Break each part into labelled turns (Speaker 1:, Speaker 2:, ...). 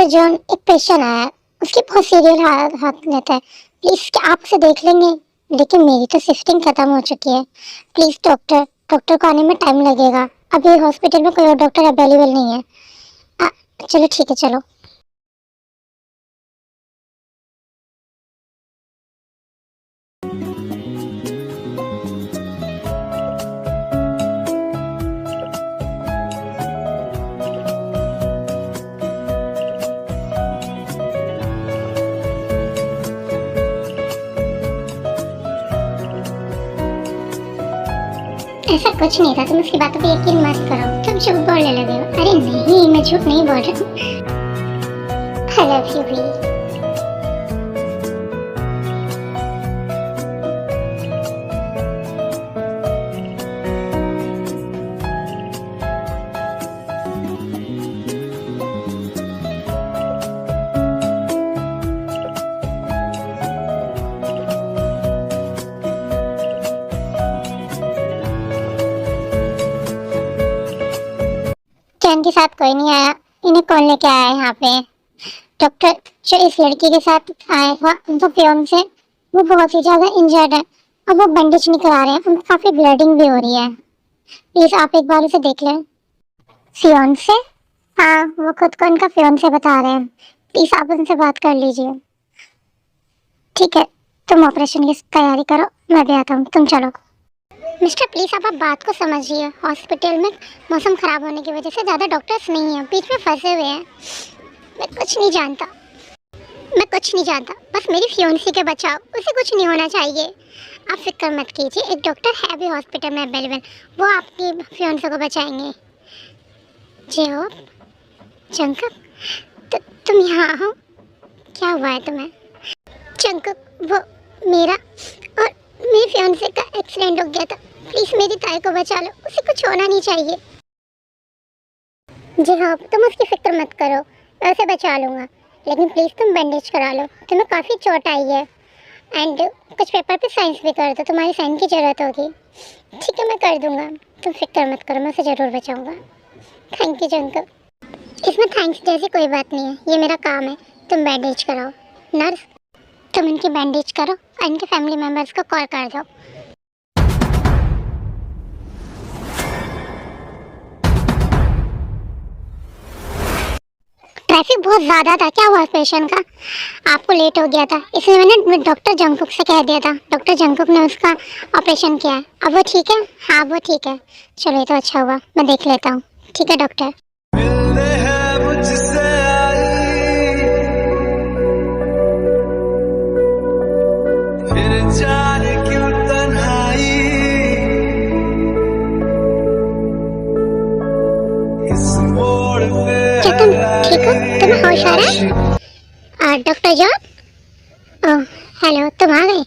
Speaker 1: John, एक patient आया है, उसकी बहुत सीरियस हालत है, प्लीज क्या आप उसे देख लेंगे? लेकिन मेरी तो शिफ्टिंग खत्म हो चुकी है। प्लीज डॉक्टर, डॉक्टर को आने में टाइम लगेगा, अभी हॉस्पिटल में कोई और डॉक्टर अवेलेबल नहीं है। आ, चलो ठीक है, चलो। ऐसा कुछ नहीं था, तुम उसकी बातों पे यकीन मत करो, तुम झूठ बोलने लगे हो। अरे नहीं, मैं झूठ नहीं बोल रहा हूँ। आई लव यू भी। कैन के साथ कोई नहीं आया, इन्हें कौन लेके आया है यहाँ पे? डॉक्टर जो इस लड़की के साथ आया था, उनका फियांसे, वो बहुत ही ज्यादा इंजर्ड है और वो बैंडेज नहीं करा रहे हैं, उनको काफी ब्लीडिंग भी हो रही है। प्लीज आप एक बार उसे देख लें। फियांसे? हाँ, वो खुद को उनका फियांसे बता रहे हैं। प्लीज आप उनसे बात कर लीजिए। ठीक है, तुम ऑपरेशन की तैयारी करो, मैं भी आता हूँ, तुम चलो। मिस्टर प्लीज आप बात को समझिए, हॉस्पिटल में मौसम खराब होने की वजह से ज़्यादा डॉक्टर्स नहीं हैं, बीच में फंसे हुए हैं। मैं कुछ नहीं जानता, मैं कुछ नहीं जानता, बस मेरी फियोन्सी के बचाओ, उसे कुछ नहीं होना चाहिए। आप फिक्र मत कीजिए, एक डॉक्टर है अभी हॉस्पिटल में अवेलेबल, वो आपकी फियोन्सी को बचाएंगे। जी हो जंकुक, तुम यहाँ हो? क्या हुआ है तुम्हें? जंकुक, वो मेरा और मेरे फियांसे का एक्सीडेंट हो गया था, प्लीज मेरी ताई को बचा लो, उसे कुछ होना नहीं चाहिए। जी हाँ, तुम उसकी फिक्र मत करो, मैं उसे बचा लूँगा, लेकिन प्लीज़ तुम बैंडेज करा लो, तुम्हें काफ़ी चोट आई है। एंड कुछ पेपर पे साइंस भी कर दो, तुम्हारी साइन की ज़रूरत होगी। ठीक है, मैं कर दूँगा, तुम फिक्र मत करो, मैं उसे ज़रूर बचाऊँगा। Thank you जंकल। इसमें थैंक्स जैसी कोई बात नहीं है, ये मेरा काम है। तुम बैंडेज कराओ। नर्स, तुम इनकी बैंडेज करो और इनके फैमिली मेम्बर्स को कॉल कर दो। ट्रैफिक बहुत ज़्यादा था, क्या हुआ पेशेंट का? आपको लेट हो गया था, इसलिए मैंने डॉक्टर जंकुक से कह दिया था, डॉक्टर जंकुक ने उसका ऑपरेशन किया है। अब वो ठीक है? हाँ वो ठीक है। चलो ये तो अच्छा हुआ, मैं देख लेता हूँ। ठीक है डॉक्टर।
Speaker 2: मिलने है मुझसे आई, फिर जाने क्यों तन्हाई, इस मोड़ पे
Speaker 1: क्या तुम ठीक हो? तुम्हें होश आ रहा है? Doctor John? ओह हेलो, तुम आ गए।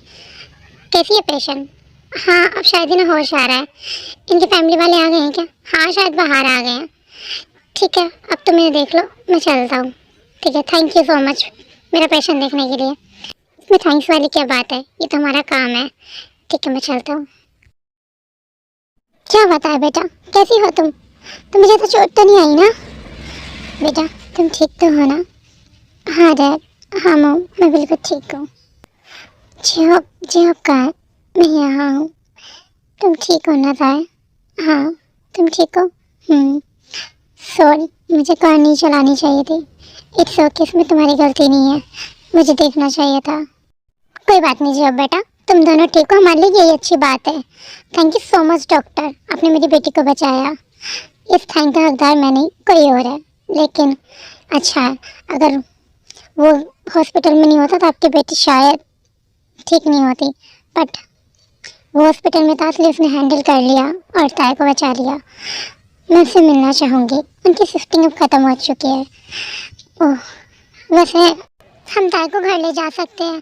Speaker 1: कैसी है पेशेंट? हाँ, अब शायद इन्हें होश आ रहा है। इनके फैमिली वाले आ गए हैं क्या? हाँ शायद बाहर आ गए हैं। ठीक है, अब तुम इन्हें देख लो, मैं चलता हूँ। ठीक है, थैंक यू सो मच मेरा पेशेंट देखने के लिए। इसमें थैंक्स वाली क्या बात है, ये तो हमारा काम है। ठीक है, मैं चलता हूँ। क्या बताया बेटा, कैसी हो तुम? मुझे तो चोट तो नहीं आई ना? बेटा तुम ठीक तो हो ना? हाँ डैड, हाँ मॉम, मैं बिल्कुल ठीक हूँ। जी हो कहाँ है? मैं यहाँ हूँ। तुम ठीक हो ना राय? हाँ, तुम ठीक हो? सॉरी, मुझे कार नहीं चलानी चाहिए थी। इट्स ओके, इसमें तुम्हारी गलती नहीं है, मुझे देखना चाहिए था। कोई बात नहीं जी, अब बेटा तुम दोनों ठीक हो, हमारे लिए यही अच्छी बात है। Thank you so much doctor, आपने मेरी बेटी को बचाया। इस थैंक का हकदार मैं नहीं, कोई और है। लेकिन अच्छा है, अगर वो हॉस्पिटल में नहीं होता तो आपकी बेटी शायद ठीक नहीं होती, बट वो हॉस्पिटल में था इसलिए उसने हैंडल कर लिया और ताई को बचा लिया। मैं उससे मिलना चाहूँगी, उनकी शिफ्टिंग अब ख़त्म हो चुकी है। ओह, वैसे हम ताई को घर ले जा सकते हैं।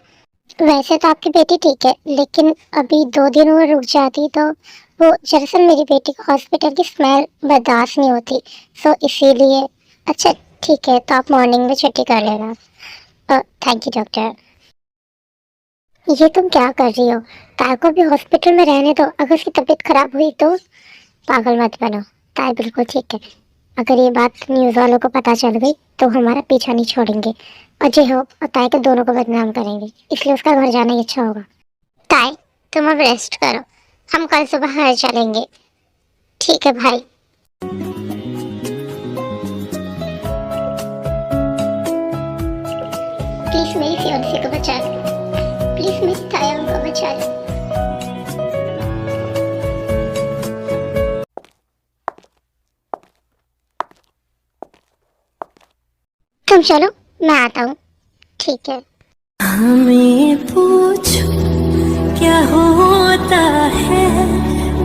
Speaker 1: वैसे तो आपकी बेटी ठीक है, लेकिन अभी 2 दिन वो रुक जाती तो वो, दरअसल मेरी बेटी को हॉस्पिटल की स्मेल बर्दाश्त नहीं होती, सो इसीलिए। अच्छा ठीक है, तो आप मॉर्निंग में छुट्टी कर लेना। Thank you doctor. ये तुम क्या कर रही हो? ताई को भी हॉस्पिटल में रहने दो, अगर उसकी तबीयत खराब हुई तो। पागल मत बनो, ताई बिल्कुल ठीक है, अगर ये बात न्यूज़ वालों को पता चल गई तो हमारा पीछा नहीं छोड़ेंगे और जे हो और ताई के दोनों को बदनाम करेंगे, इसलिए उसका घर जाना ही अच्छा होगा। ताई तुम अब रेस्ट करो, हम कल सुबह घर चलेंगे। ठीक है भाई। प्लीज मेरी फियांसे को बचा लो, प्लीज मेरी ताया को बचा लो। तुम चलो, मैं आता हूँ। ठीक है।
Speaker 3: हमें पूछो क्या होता है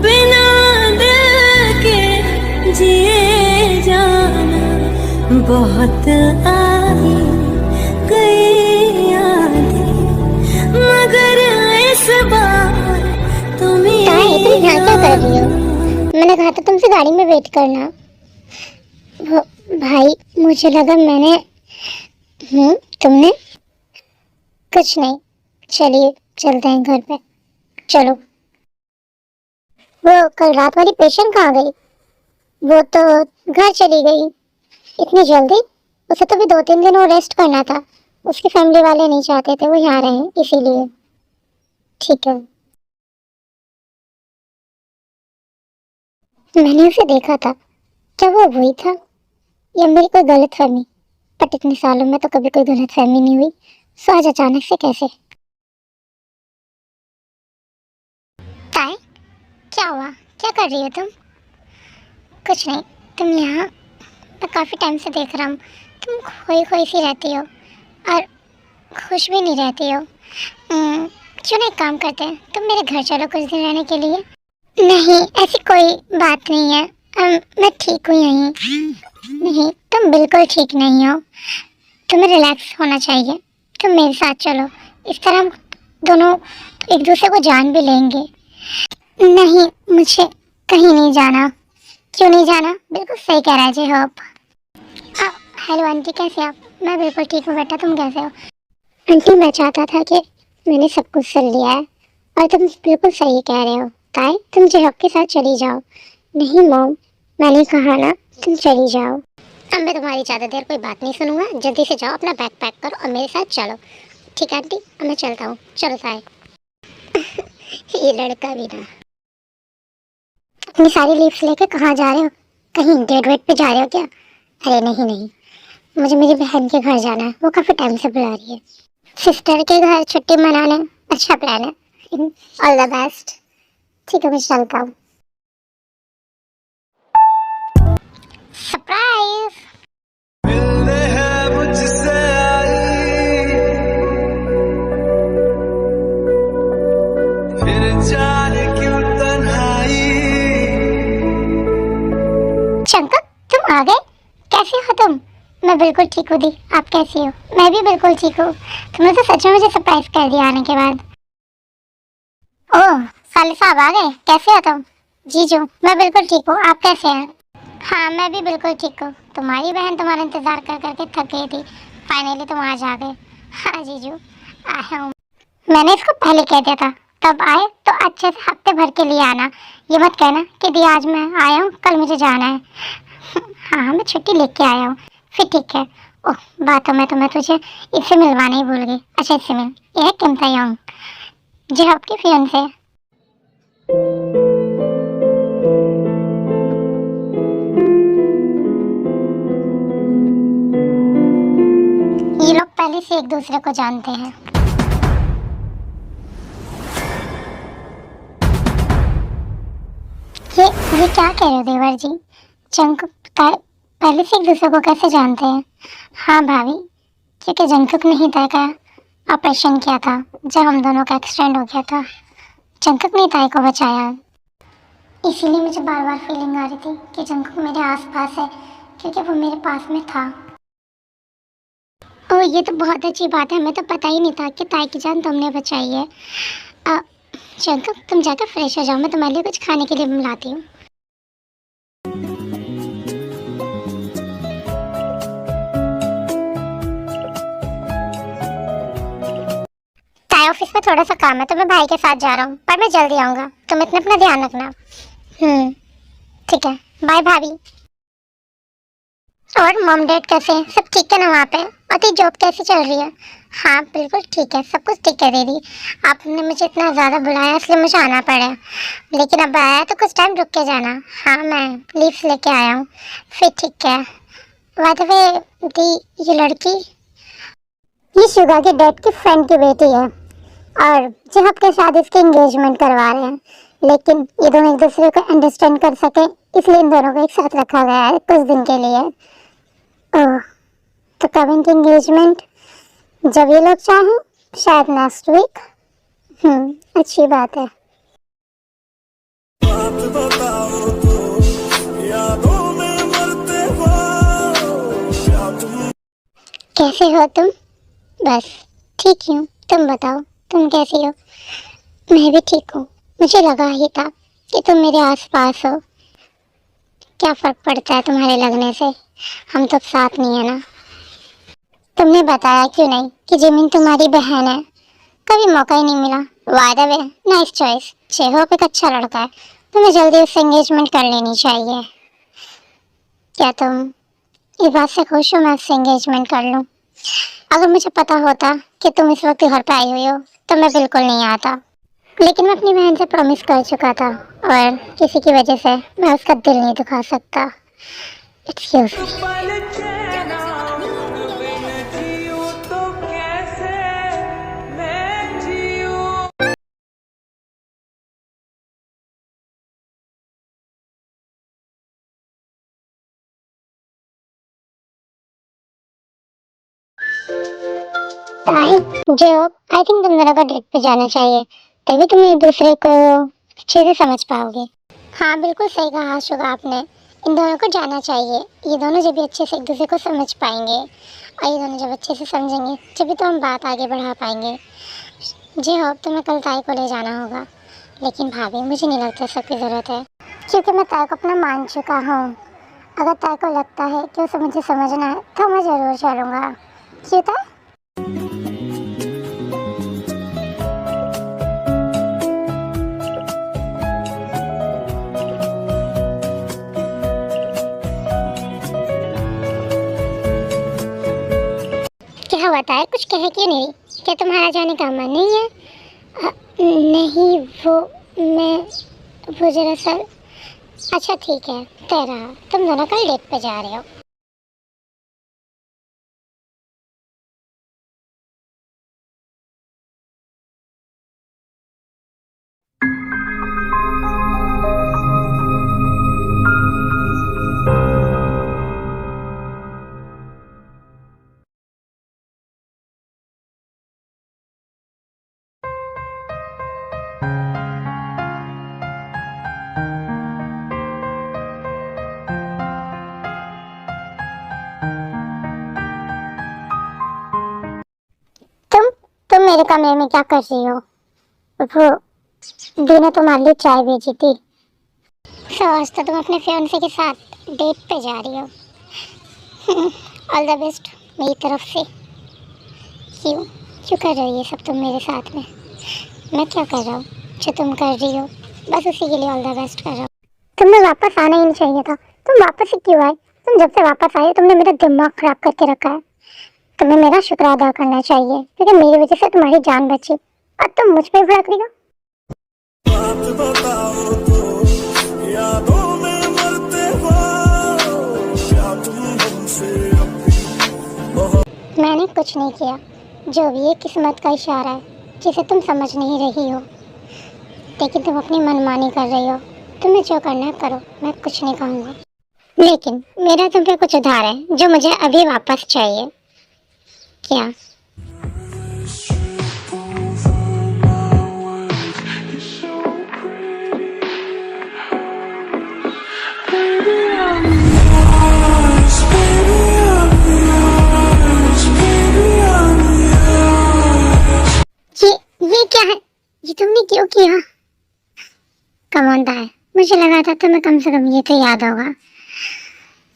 Speaker 3: बिना दिल के जिए जाना, बहुत आई गई यादें मगर इस बार तुम्हें
Speaker 1: तुम यहाँ क्या कर रही हो? मैंने कहा था तुमसे गाड़ी में वेट करना। वो भाई मुझे लगा मैंने तुमने कुछ नहीं। चलिए चलते हैं घर पे। चलो। वो कल रात वाली पेशेंट कहाँ गई? वो तो घर चली गई इतनी जल्दी। उसे तो भी 2-3 दिन और रेस्ट करना था। उसकी फैमिली वाले नहीं चाहते थे वो यहाँ रहे, इसीलिए। ठीक है। मैंने उसे देखा था, क्या वो वही था या मेरी कोई गलतफहमी? बट इतने सालों में तो कभी कोई गलतफहमी नहीं हुई, सो आज अचानक से कैसे? ताई क्या हुआ, क्या कर रही हो तुम? कुछ नहीं, तुम यहाँ मैं काफ़ी टाइम से देख रहा हूँ, तुम खोई खोई सी रहती हो और खुश भी नहीं रहती हो। क्यों नहीं काम करते हैं, तुम मेरे घर चलो कुछ दिन रहने के लिए। नहीं ऐसी कोई बात नहीं है, मैं ठीक हूँ यहीं। नहीं तुम बिल्कुल ठीक नहीं हो, तुम्हें रिलैक्स होना चाहिए। तुम मेरे साथ चलो, इस तरह हम दोनों एक दूसरे को जान भी लेंगे। नहीं मुझे कहीं नहीं जाना। क्यों नहीं जाना? बिल्कुल सही कह रहा है जी। होप। हेलो आंटी, कैसे आप? मैं बिल्कुल ठीक हूँ बेटा, तुम कैसे हो? आंटी मैं चाहता था कि मैंने सब कुछ सुन लिया है और तुम बिल्कुल सही कह रहे हो। ताई तुम जेहब के साथ चली जाओ। नहीं मॉम, मैंने कहा ना तुम चली जाओ। अब मैं तुम्हारी ज़्यादा देर कोई बात नहीं सुनूंगा, जल्दी से जाओ अपना बैग पैक करो और मेरे साथ चलो। ठीक है आंटी, अब मैं चलता हूँ। चलो ताई। ये लड़का भी ना। अपनी सारी लीव्स लेके कहाँ जा रहे हो? कहीं डेट वेट पे जा रहे हो क्या? अरे नहीं नहीं, मुझे मेरी बहन के घर जाना है, वो काफ़ी टाइम से बुला रही है। सिस्टर के घर छुट्टी मनाने, अच्छा प्लान है। All the best. ठीक है मैं चलता हूँ। सरप्राइज।
Speaker 2: मिलने है मुझसे आई, फिर जाने क्यों तन्हाई।
Speaker 1: शंकर तुम आ गए, कैसे हो तुम? मैं बिल्कुल ठीक हूँ दी, आप कैसी हो? मैं भी बिल्कुल ठीक हूँ। तुमने तो सच में मुझे सरप्राइज कर दिया आने के बाद। ओह साले साहब आ गए, कैसे हो तुम? जीजू मैं बिल्कुल ठीक हूँ, आप कैसे हैं? हाँ मैं भी बिल्कुल ठीक हूँ। तुम्हारी बहन तुम्हारा इंतजार कर करके थक गई थी, फाइनली तुम आज आ गए। हाँ जीजू आया हूँ। मैंने इसको पहले कह दिया था, तब आए तो अच्छे से हफ्ते भर के लिए आना। ये मत कहना कि दी आज मैं आया हूँ कल मुझे जाना है। हाँ मैं छुट्टी लेके आया हूँ, फिर ठीक है। ओह बातों में तो मैं तुझे इससे मिलवाना ही भूल गई। अच्छा इससे मिल, ये है किम तायोंग, जो आपकी फियांसे। ये लोग पहले से एक दूसरे को जानते हैं। ये क्या कह रहे हो देवर जी? जंकुक पहले से एक दूसरे को कैसे जानते हैं? हाँ भाभी, क्योंकि जंकुक ने ही ताई का ऑपरेशन किया था जब हम दोनों का एक्सीडेंट हो गया था। जंकुक ने ताई को बचाया, इसीलिए मुझे बार बार फीलिंग आ रही थी कि जंकुक मेरे आसपास है, क्योंकि वो मेरे पास में था। ओह ये तो बहुत अच्छी बात है, हमें तो पता ही नहीं था कि ताई की जान तुमने बचाई है। जंकुक तुम जाकर फ्रेश हो जाओ, मैं तुम्हारे लिए कुछ खाने के लिए बुलाती हूँ। ताई ऑफिस में थोड़ा सा काम है तो मैं भाई के साथ जा रहा हूँ, पर मैं जल्दी आऊँगा। तुम इतना अपना ध्यान रखना। ठीक है, बाय भाभी। और मॉम डैड कैसे हैं? सब ठीक है ना वहाँ पे? और तेरी जॉब कैसी चल रही है? हाँ बिल्कुल ठीक है, सब कुछ ठीक है दीदी। आपने मुझे इतना ज़्यादा बुलाया इसलिए मुझे आना पड़ा, लेकिन अब आया तो कुछ टाइम रुक के जाना। हाँ मैं लीव्स लेके आया हूँ, फिर ठीक है। बाय द वे दी, ये लड़की ये शुगा के डैड की फ्रेंड की बेटी है और जब आपके शादी इसकी एंगेजमेंट करवा रहे हैं, लेकिन ये दोनों एक दूसरे को अंडरस्टैंड कर सके इसलिए इन दोनों को एक साथ रखा गया है कुछ दिन के लिए। ओह, तो कब इनकी एंगेजमेंट? जब ये लोग चाहें, शायद नेक्स्ट वीक। अच्छी बात है।
Speaker 2: बात बताओ तो यादों में मरते हो क्या तुम।
Speaker 1: कैसे हो तुम? बस ठीक ही हूँ, तुम बताओ तुम कैसी हो? मैं भी ठीक हूँ, मुझे लगा ही था कि तुम मेरे आसपास हो। क्या फर्क पड़ता है तुम्हारे लगने से, हम तो साथ नहीं है ना। तुमने बताया क्यों नहीं कि जिमिन तुम्हारी बहन है? कभी मौका ही नहीं मिला। By the way nice choice, चेहरों पे अच्छा लड़का है, तुम्हें जल्दी उससे एंगेजमेंट कर लेनी चाहिए। क्या तुम इस बात से खुश हो मैं उससे एंगेजमेंट कर लूँ? अगर मुझे पता होता कि तुम इस वक्त घर पे आई हुई हो तो मैं बिल्कुल नहीं आता, लेकिन मैं अपनी बहन से प्रॉमिस कर चुका था और किसी की वजह से मैं उसका दिल नहीं दुखा सकता। Excuse me.
Speaker 2: पल चैना बिन जियूं तो कैसे मैं जियूं।
Speaker 1: जो आई थिंक तुम दोनों को डेट पे जाना चाहिए, तभी तुम एक दूसरे को अच्छे से समझ पाओगे। हाँ बिल्कुल सही कहा शुगा आपने, इन दोनों को जाना चाहिए। ये दोनों जब भी अच्छे से एक दूसरे को समझ पाएंगे और ये दोनों जब अच्छे से समझेंगे जब भी तो हम बात आगे बढ़ा पाएंगे। जी होप तुम्हें कल ताई को ले जाना होगा, लेकिन भाभी मुझे नहीं लगता सबकी ज़रूरत है, क्योंकि मैं ताई को अपना मान चुका हूँ। अगर ताई को लगता है कि उसे मुझे समझना है तो मैं ज़रूर चलूँगा। क्यों ताई? क्या हुआ ताई, कुछ कहे क्यों नहीं? क्या तुम्हारा जाने का मन नहीं है? नहीं वो दरअसल। अच्छा ठीक है, तेरा तुम दोनों कल डेट पे जा रहे हो। तुम मेरे कमरे में क्या कर रही हो? वो दी ने तुम्हारे लिए चाय भेजी थी। आज तो तुम अपने फियांसे के साथ डेट पे जा रही हो। ऑल द बेस्ट मेरी तरफ से। क्यों क्यों कर रही है सब तुम मेरे साथ में? मैं क्या कर रहा हूँ जो तुम कर रही हो? बस उसी के लिए ऑल द बेस्ट कर रहा हूँ। तुम्हें वापस आना ही नहीं चाहिए था, तुम वापस ही क्यों आए? तुम जब से वापस आए तुमने मेरा दिमाग खराब करके रखा है। तुम्हें मेरा शुक्र अदा करना चाहिए, क्योंकि मेरी वजह से तुम्हारी जान बची और तुम मुझ पे भड़क रही हो।
Speaker 2: बात बताओ तो यादों में मरते हो क्या तुम हमसे अभी।
Speaker 1: मैंने कुछ नहीं किया, जो भी ये किस्मत का इशारा है जिसे तुम समझ नहीं रही हो, लेकिन तुम अपनी मनमानी कर रही हो। तुम्हें जो करना है करो, मैं कुछ नहीं कहूँगा, लेकिन मेरा तुम पे कुछ उधार है जो मुझे अभी वापस चाहिए। क्या? ये क्या है? ये तुमने क्यों किया? कमांदा है, मुझे लगा था तुम्हें कम से कम ये तो याद होगा।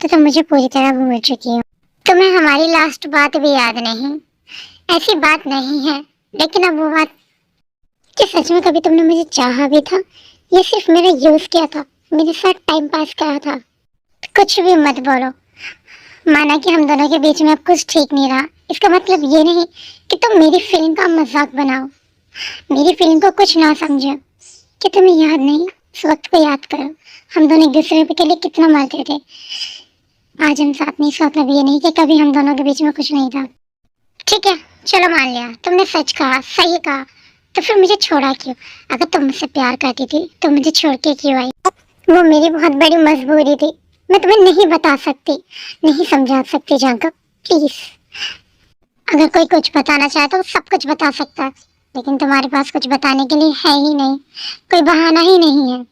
Speaker 1: तो तुम मुझे पूरी तरह भूल चुकी हो। तुम्हें हमारी लास्ट बात भी याद नहीं? ऐसी बात नहीं है, लेकिन अब वो बात कि सच में कभी तुमने मुझे चाहा भी था, ये सिर्फ मेरा यूज किया था, मेरे साथ टाइम पास करा था। कुछ भी मत बोलो, माना कि हम दोनों के बीच में अब कुछ ठीक नहीं रहा, इसका मतलब ये नहीं कि तुम मेरी फीलिंग का मजाक बनाओ, मेरी फीलिंग को कुछ ना समझो। कि तुम्हें याद नहीं, उस वक्त को याद करो, हम दोनों एक दूसरे के लिए कितना मरते थे। आज हम साथ नहीं, इसका मतलब ये नहीं कि कभी हम दोनों के बीच में कुछ नहीं था। ठीक है, चलो मान लिया, तुमने सच कहा, सही कहा, तो फिर मुझे छोड़ा क्यों? अगर तुम मुझसे प्यार करती थी तो मुझे छोड़ के क्यों आई? वो मेरी बहुत बड़ी मजबूरी थी, मैं तुम्हें नहीं बता सकती, नहीं समझा सकती जानकर, प्लीज। अगर कोई कुछ बताना चाहे तो वो सब कुछ बता सकता है, लेकिन तुम्हारे पास कुछ बताने के लिए है ही नहीं, कोई बहाना ही नहीं है।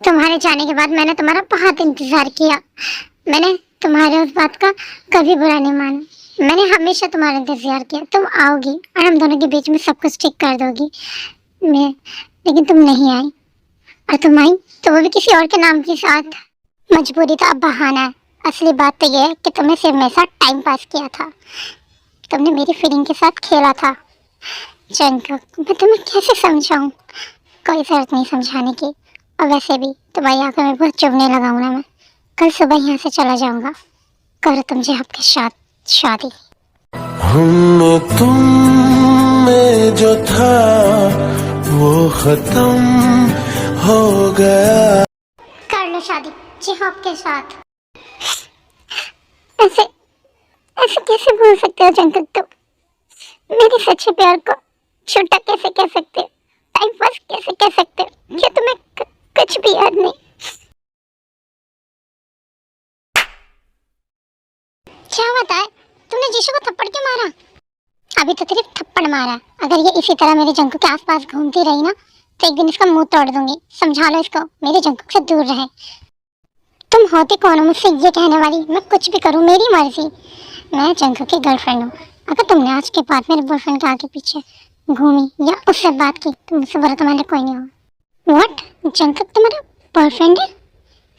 Speaker 1: तुम्हारे जाने के बाद मैंने तुम्हारा बहुत इंतजार किया, मैंने तुम्हारे उस बात का कभी बुरा नहीं माना, मैंने हमेशा तुम्हारा इंतजार किया, तुम आओगी और हम दोनों के बीच में सब कुछ ठीक कर दोगी। मैं लेकिन तुम नहीं आई, और तुम आई तो वो भी किसी और के नाम के साथ। मजबूरी तो अब बहाना है, असली बात तो ये है कि तुमने सिर्फ मेरे साथ टाइम पास किया था, तुमने मेरी फीलिंग के साथ खेला था। जंकक, मैं तुम्हें कैसे समझाऊं? कोई जरूरत नहीं समझाने की, और वैसे भी तुम्हारी आंखों में बहुत चुभने लगा हूं ना मैं। कल सुबह यहाँ से चला जाऊंगा, करो तुमसे आपके साथ शादी।
Speaker 2: हम तुम में जो था वो खत्म हो गया।
Speaker 1: कर लो शादी जी आपके साथ। ऐसे ऐसे कैसे भूल सकते हो जंकक? तुम मेरे सच्चे प्यार को झूठा कैसे कह सकते हो? टाइम पास कैसे कह सकते हो? क्या तुम्हें कुछ भी याद नहीं? क्या बताए, तुमने जीशु को थप्पड़ क्यों मारा? अभी तो सिर्फ थप्पड़ मारा, अगर ये इसी तरह मेरे जंकू के आसपास घूमती रही ना तो एक दिन इसका मुंह तोड़ दूंगी। समझा लो इसको, मेरे जंकू से दूर रहे। तुम होती कौन हो मुझसे ये कहने वाली? मैं कुछ भी करूं, मेरी मर्जी। मैं जंकू की गर्लफ्रेंड हूँ, अगर तुमने आज के बाद मेरे बॉयफ्रेंड के आगे पीछे घूमी या उससे बात की तो मुझसे बुरा तुम्हारा कोई नहीं होगा। व्हाट, जंकक तुम्हारा बॉयफ्रेंड है?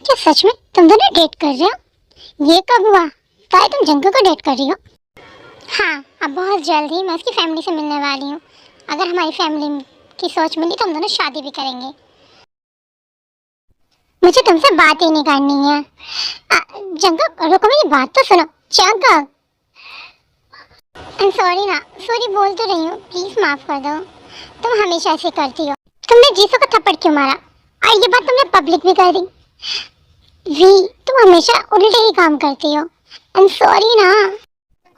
Speaker 1: क्या सच में तुम दोनों डेट कर रहे हो? ये कब हुआ? ताई तुम जंकू को डेट कर रही हो? हाँ, अब बहुत जल्द ही मैं उसकी फैमिली से मिलने वाली हूँ। अगर हमारी फैमिली की सोच मिली तो हम दोनों शादी भी करेंगे। मुझे तुमसे बात ही नहीं करनी है। जंकक रुको, मेरी बात तो सुनो। जंकक, सॉरी ना, सॉरी बोल तो रही हूँ, प्लीज माफ कर दो। तुम हमेशा ऐसे करती हो। तुमने जीसू को थप्पड़ क्यों मारा? और ये बात तुमने पब्लिक भी कर दी। वी, तुम हमेशा उल्टे ही काम करती हो। सॉरी ना।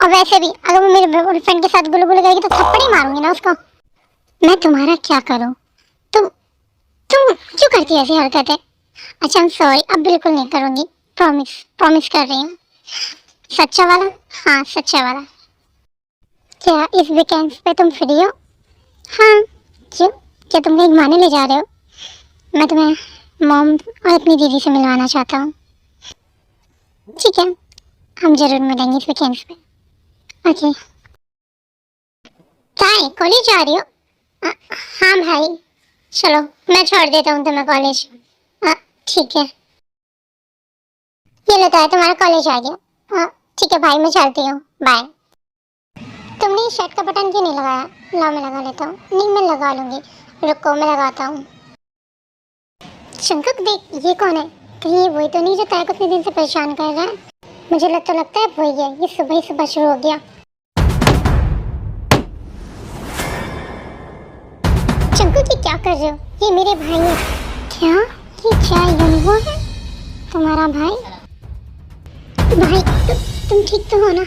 Speaker 1: और वैसे भी अगर वो मेरे बॉयफ्रेंड के साथ गुलगुल करेगी तो थप्पड़ ही मारूंगी ना उसको। मैं तुम्हारा क्या करूं? तुम क्यों करती है ऐसी हरकतें? अच्छा, सॉरी, अब बिल्कुल नहीं करूंगी, प्रॉमिस, प्रॉमिस कर रही हूँ। सच्चा वाला? हाँ, सच्चा वाला। क्या इस वीकेंड्स पे तुम फ्री हो? हाँ। क्यों, क्या तुम कहीं घुमाने ले जा रहे हो? मैं तुम्हें मॉम और अपनी दीदी से मिलवाना चाहता हूँ। ठीक है, हम जरूर मिलेंगे इस वीकेंड्स पे। ओके। ताई, कॉलेज जा रही हो? हाँ भाई, चलो मैं छोड़ देता हूँ तुम्हें कॉलेज। ठीक है, ये लो ताई, तुम्हारा कॉलेज आ गया। ठीक है भाई, मैं चलती हूँ, बाय। तुमने इस शर्ट का बटन क्यों नहीं लगाया? ला, मैं लगा लेता हूँ। नहीं, मैं लगा लूंगी, रुको मैं लगाता हूँ। शंकक देख, ये कौन है? कहीं ये वही तो नहीं जो ताई को इतने दिन से परेशान कर रहा है? मुझे तो लगता है वही है, ये सुबह ही सुबह शुरू हो गया। शंकक, ये क्या कर रहे हो? ये मेरे भाई है। क्या ये क्या यूनिफो है तुम्हारा भाई? भाई तुम ठीक तो हो ना?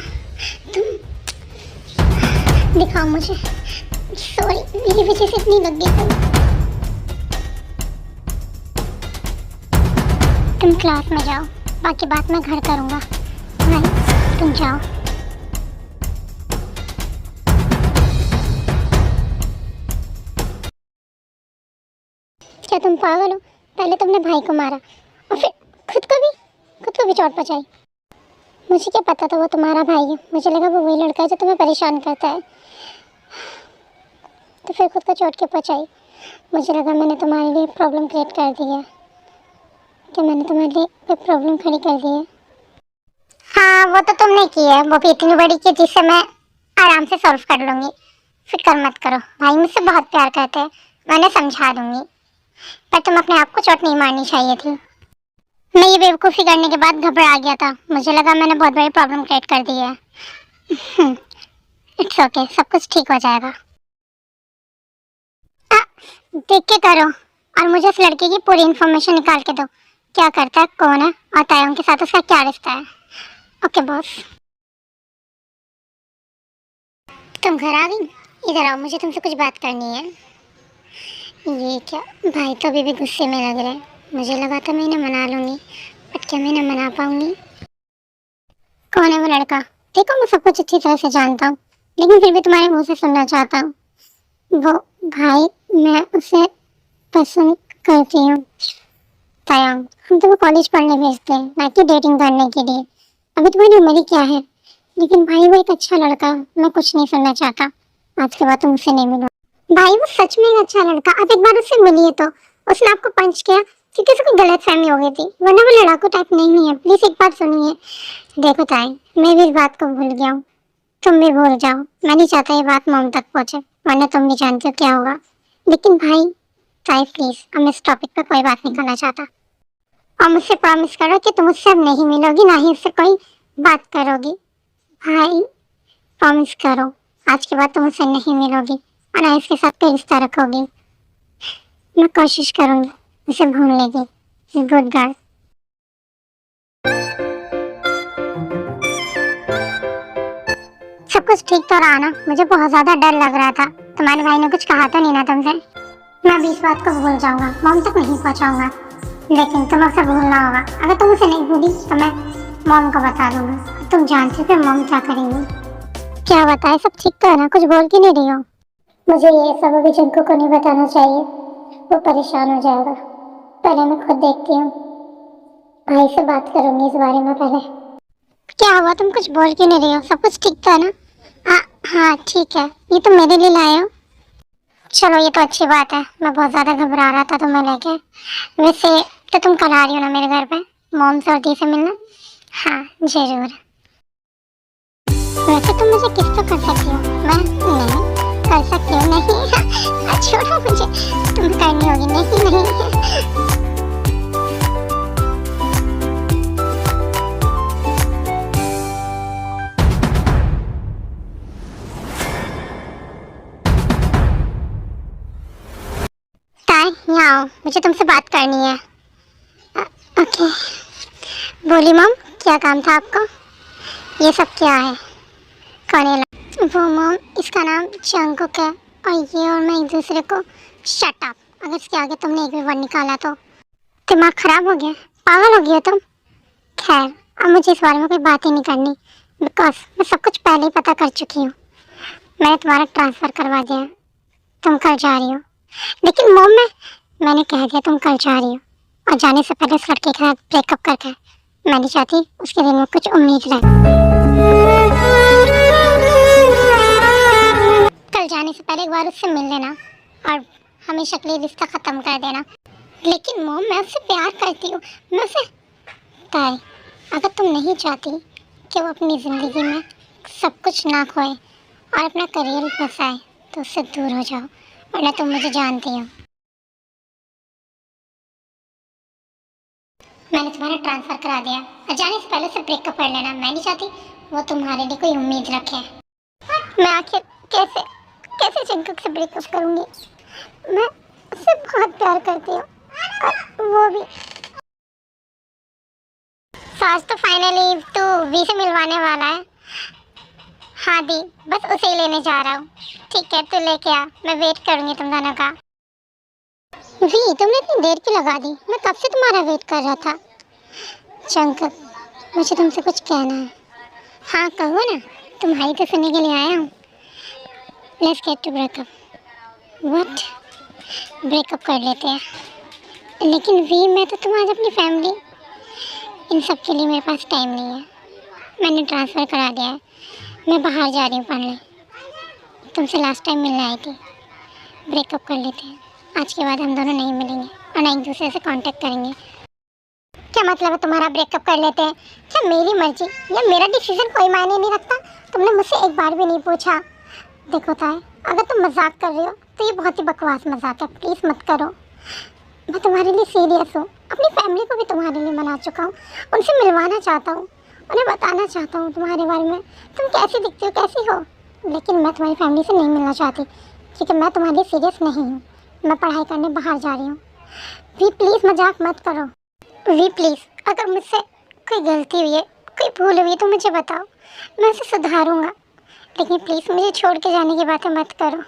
Speaker 1: तुम दिखाओ मुझे। सॉरी, मेरी वजह से इतनी लग गई। तुम क्लास में जाओ, बाकी बात मैं घर करूँगा। भाई तुम जाओ। क्या तुम पागल हो? पहले तुमने भाई को मारा और फिर खुद को भी चोट पहुंचाई। मुझे क्या पता था वो तुम्हारा भाई है, मुझे लगा वो वही लड़का है जो तुम्हें परेशान करता है, तो फिर खुद को चोट के पहुंचाई। मुझे लगा मैंने तुम्हारे लिए प्रॉब्लम क्रिएट कर दी है, कि मैंने तुम्हारे लिए कोई प्रॉब्लम खड़ी कर दी है। हाँ, वो तो तुमने की है, वो भी इतनी बड़ी की जिससे मैं आराम से सॉल्व कर लूँगी। फिक्र मत करो, भाई मुझसे बहुत प्यार करते हैं, मैंने समझा दूँगी। पर तुम अपने आप को चोट नहीं मारनी चाहिए थी। मैं ये बेवकूफ़ी करने के बाद घबरा गया था, मुझे लगा मैंने बहुत बड़ी प्रॉब्लम क्रिएट कर दी है। इट्स ओके, सब कुछ ठीक हो जाएगा। देख के करो और मुझे इस लड़के की पूरी इन्फॉर्मेशन निकाल के दो, क्या करता है, कौन है और तायंग के साथ उसका क्या रिश्ता है। Okay boss. तुम घर आ गई? इधर आओ, मुझे तुमसे कुछ बात करनी है। ये क्या, भाई तो अभी भी गुस्से में लग रहे हैं। मुझे लगा था मैं इन्हें मना लूँगी, बट क्या मैं इन्हें मना पाऊँगी? कौन है वो लड़का? देखो मैं सब कुछ अच्छी तरह से जानता हूँ, लेकिन फिर भी तुम्हारे मुँह से सुनना चाहता हूँ। वो भाई, मैं उसे पसंद करती हूँ। तायंग, हम तुम्हें कॉलेज पढ़ने भेजते हैं, ना कि डेटिंग करने के लिए। अभी तुम्हारी उम्र ही क्या है? लेकिन भाई वो एक अच्छा लड़का, मैं कुछ नहीं सुनना चाहता। आज के बाद तुम उससे नहीं मिलो। भाई वो सच में एक अच्छा लड़का, आप एक बार उससे मिलिए तो। उसने आपको पंच किया कि किसी को गलत फहमी हो गई थी, वरना वो लड़ाकू टाइप नहीं है। प्लीज एक बार सुनिए। देखो ताई, मैं भी इस बात को भूल गया हूँ, तुम भी भूल जाओ। मैं नहीं चाहता ये बात मॉम तक पहुँचे, वरना तुम भी जानते हो क्या होगा। लेकिन भाई ताई प्लीज, अब मैं इस टॉपिक पर कोई बात नहीं करना चाहता। और मुझसे प्रॉमिस करो कि तुम उससे अब नहीं मिलोगी, ना ही उससे कोई बात करोगी। भाई प्रॉमिस करो, आज के बाद तुम उससे नहीं मिलोगी और ना इसके साथ कोई रिश्ता रखोगी। मैं कोशिश करूंगी उसे भूलने की। Good girl. सब कुछ ठीक तो रहा ना? मुझे बहुत ज्यादा डर लग रहा था। तुम्हारे भाई ने कुछ कहा तो नहीं ना तुमसे? मैं भी इस बात को भूल जाऊंगा, मॉम तक नहीं पहुंचाऊंगा, लेकिन तुम उसे भूलना होगा। अगर तुम उसे नहीं भूली तो मैं मॉम को बता दूंगा। तुम जानते हो मॉम क्या करेंगी। क्या बताए, सब ठीक तो है ना? कुछ बोल के नहीं रही हो? मुझे ये सब अभी जंकू को नहीं बताना चाहिए, वो परेशान हो जाएगा। पहले मैं खुद देखती हूँ, भाई से बात करूंगी इस बारे में पहले। क्या हुआ, तुम कुछ बोल के नहीं रही हो? सब कुछ ठीक तो है ना? हाँ ठीक है। ये तुम मेरे लिए लाए हो? चलो ये तो अच्छी बात है, मैं बहुत ज़्यादा घबरा रहा था तुम्हें लेके। वैसे तो तुम कल आ रही हो ना मेरे घर पे मॉम से और दी से मिलना? हाँ जरूर। वैसे तुम मुझे किस तो कर सकती हो, मैं नहीं कर सकती हूँ। नहीं छोड़ो मुझे, तुम्हें करनी होगी। नहीं। ताई यहाँ आओ, मुझे तुमसे बात करनी है। ओके बोली मॉम, क्या काम था आपको? ये सब क्या है? कौन है? वो मॉम, इसका नाम जंगकुक है और ये और मैं एक दूसरे को। शट अप, अगर इसके आगे तुमने एक भी वर्ड निकाला तो दिमाग खराब हो गया, पागल हो गया तुम। खैर अब मुझे इस बारे में कोई बात ही नहीं करनी, बिकॉज मैं सब कुछ पहले ही पता कर चुकी हूँ। मैंने तुम्हारा ट्रांसफ़र करवा दिया, तुम कल जा रही हो। लेकिन मॉम मैंने कह दिया तुम कल जा रही हो, और जाने से पहले उस लड़के के साथ ब्रेकअप करके मैं नहीं चाहती उसके दिल में कुछ उम्मीद रहे। कल जाने से पहले एक बार उससे मिल लेना और हमेशा के लिए रिश्ता ख़त्म कर देना। लेकिन मॉम मैं उससे प्यार करती हूँ, मैं उसे। ताई अगर तुम नहीं चाहती कि वो अपनी ज़िंदगी में सब कुछ ना खोए और अपना करियर फंसाए तो उससे दूर हो जाओ, वरना तुम मुझे जानती हो। मैंने तुम्हारा ट्रांसफ़र करा दिया और जाने से पहले से ब्रेकअप कर लेना। मैं नहीं चाहती वो तुम्हारे लिए कोई उम्मीद रखे। मैं आखिर कैसे जंकुक से ब्रेकअप करूँगी? मैं उससे बहुत प्यार करती हूँ और वो भी। सास तो फाइनली तो वी से मिलवाने वाला है। हाँ दी, बस उसे ही लेने जा रहा हूँ। ठीक है तू लेके आ, मैं वेट करूँगी तुम दोनों का। वी तुमने इतनी देर क्यों लगा दी? मैं कब से तुम्हारा वेट कर रहा था। जंकुक मुझे तुमसे कुछ कहना है। हाँ कहो ना, तुम्हारी तो सुनने के लिए आया हूँ। Let's get to breakup. What? Breakup कर लेते हैं? लेकिन वी मैं तो तुम्हारी अपनी फैमिली, इन सब के लिए मेरे पास टाइम नहीं है। मैंने ट्रांसफ़र करा दिया है, मैं बाहर जा रही हूँ पढ़ने। तुमसे लास्ट टाइम मिलने आई थी। ब्रेकअप कर लेते हैं, आज के बाद हम दोनों नहीं मिलेंगे और ना एक दूसरे से कांटेक्ट करेंगे। क्या मतलब है तुम्हारा ब्रेकअप कर लेते हैं? क्या मेरी मर्जी या मेरा डिसीजन कोई मायने नहीं रखता? तुमने मुझसे एक बार भी नहीं पूछा। देखो ताई, अगर तुम मजाक कर रही हो तो ये बहुत ही बकवास मजाक है, प्लीज़ मत करो। मैं तुम्हारे लिए सीरियस हूँ। अपनी फैमिली को भी तुम्हारे लिए मना चुका हूँ, उनसे मिलवाना चाहता हूँ, उन्हें बताना चाहता हूँ तुम्हारे बारे में, तुम कैसी दिखती हो, कैसी हो। लेकिन मैं तुम्हारी फैमिली से नहीं मिलना चाहती क्योंकि मैं तुम्हारे लिए सीरियस नहीं हूँ। मैं पढ़ाई करने बाहर जा रही हूँ। वी प्लीज़ मजाक मत करो। वी प्लीज़, अगर मुझसे कोई गलती हुई है, कोई भूल हुई है तो मुझे बताओ, मैं उसे सुधारूँगा। लेकिन प्लीज़ मुझे छोड़ के जाने की बातें मत करो।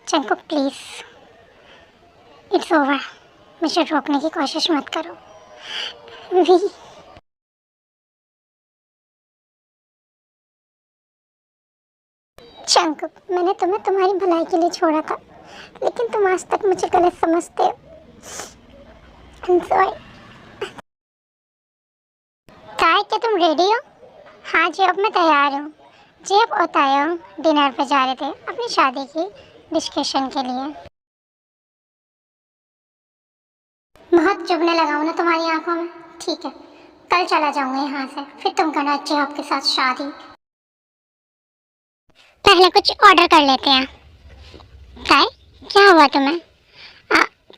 Speaker 1: चंको प्लीज़, इट्स ओवर। मुझे रोकने की कोशिश मत करो। वी चंको, मैंने तुम्हें तुम्हारी भलाई के लिए छोड़ा था, लेकिन तुम आज तक मुझे गलत समझते हो। I'm sorry। काय, क्या तुम रेडी हो? हाँ जी, अब मैं तैयार हूँ जी। अब बताया हूँ, डिनर पे जा रहे थे अपनी शादी की डिस्कशन के लिए। बहुत चुभने लगा हूँ ना तुम्हारी आंखों में। ठीक है, कल चला जाऊंगा यहाँ से, फिर तुम करना अच्छे आपके साथ शादी। पहले कुछ ऑर्डर कर लेते हैं। काय, क्या हुआ तुम्हें?